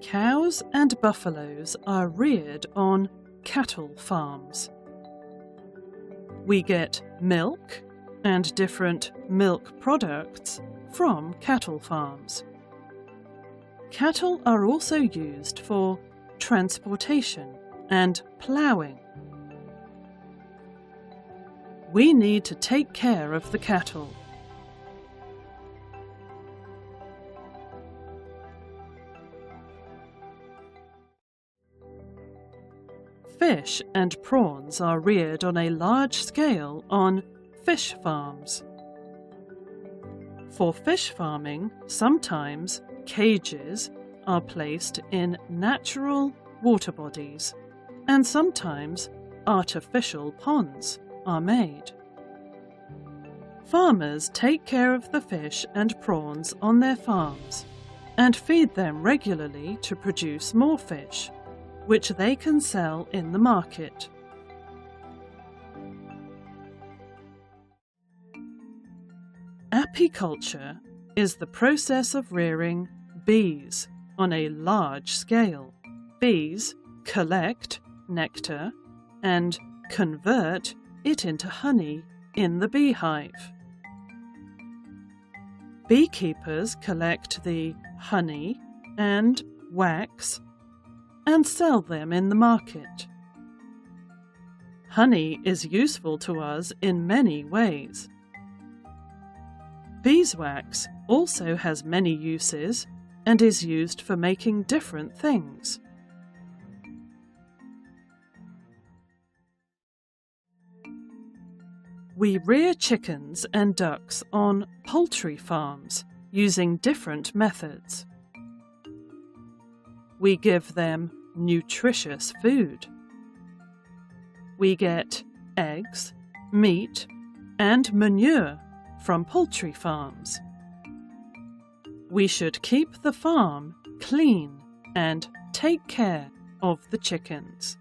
Cows and buffaloes are reared on cattle farms. We get milk and different milk products from cattle farms. Cattle are also used for transportation and ploughing. We need to take care of the cattle. Fish and prawns are reared on a large scale on fish farms. For fish farming, sometimes cages are placed in natural water bodies, and sometimes artificial ponds are made. Farmers take care of the fish and prawns on their farms and feed them regularly to produce more fish, which they can sell in the market. Apiculture is the process of rearing bees on a large scale. Bees collect nectar and convert it into honey in the beehive. Beekeepers collect the honey and wax and sell them in the market. Honey is useful to us in many ways. Beeswax also has many uses and is used for making different things. We rear chickens and ducks on poultry farms using different methods. We give them nutritious food. We get eggs, meat, and manure from poultry farms. We should keep the farm clean and take care of the chickens.